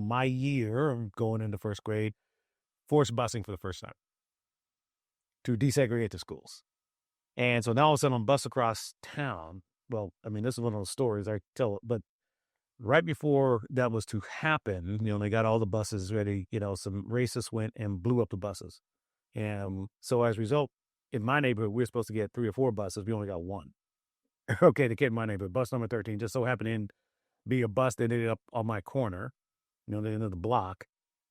my year of going into first grade, forced busing for the first time to desegregate the schools. And so now all of a sudden I'm bus across town. Well, I mean, this is one of those stories I tell, but right before that was to happen, they got all the buses ready, some racists went and blew up the buses. And so as a result, in my neighborhood, we are supposed to get 3 or 4 buses. We only got one. Okay, the kid in my neighborhood, bus number 13, just so happened to be a bus that ended up on my corner, the end of the block.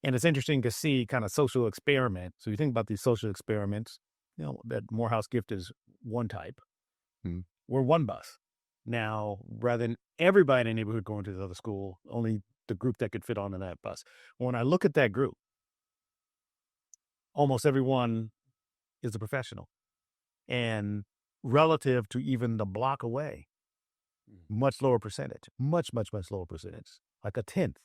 And it's interesting to see kind of social experiment. So you think about these social experiments, that Morehouse gift is one type. We're one bus. Now, rather than everybody in the neighborhood going to the other school, only the group that could fit onto that bus. When I look at that group, almost everyone is a professional. And relative to even the block away, much lower percentage, much, much, much lower percentage, like a 10th.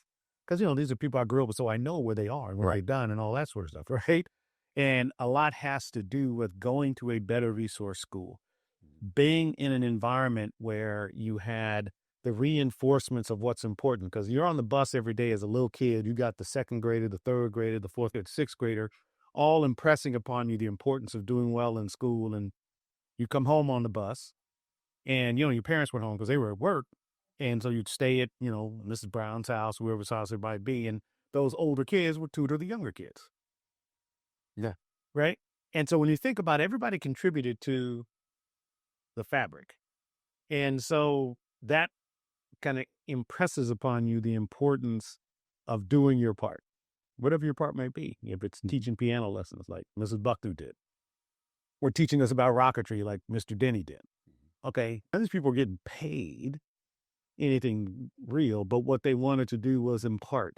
Because, these are people I grew up with, so I know where they are and what they've done and all that sort of stuff, right? And a lot has to do with going to a better resource school, being in an environment where you had the reinforcements of what's important. Because you're on the bus every day as a little kid. You got the second grader, the third grader, the fourth grader, sixth grader, all impressing upon you the importance of doing well in school. And you come home on the bus and, your parents were home because they were at work. And so you'd stay at, Mrs. Brown's house, whoever's house it might be. And those older kids would tutor the younger kids. Yeah. Right. And so when you think about it, everybody contributed to the fabric. And so that kind of impresses upon you the importance of doing your part, whatever your part may be. If it's teaching piano lessons like Mrs. Buckner did, or teaching us about rocketry like Mr. Denny did. Okay. And these people are getting paid anything real, but what they wanted to do was impart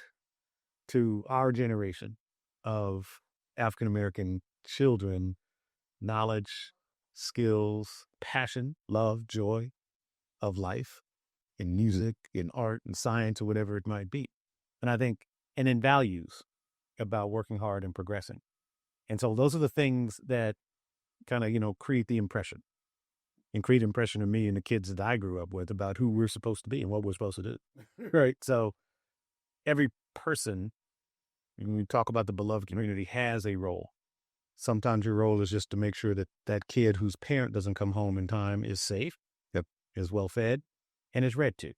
to our generation of African-American children knowledge, skills, passion, love, joy of life in music, in art, and science, or whatever it might be. And I think, and in values about working hard and progressing. And so those are the things that kind of, create the impression and create impression of me and the kids that I grew up with about who we're supposed to be and what we're supposed to do. Right. So every person, when we talk about the beloved community, has a role. Sometimes your role is just to make sure that that kid whose parent doesn't come home in time is safe, is well fed, and is read to.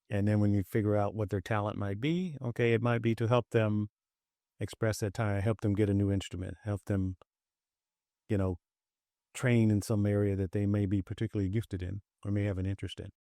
And then when you figure out what their talent might be, okay, it might be to help them express that talent, help them get a new instrument, help them, train in some area that they may be particularly gifted in or may have an interest in.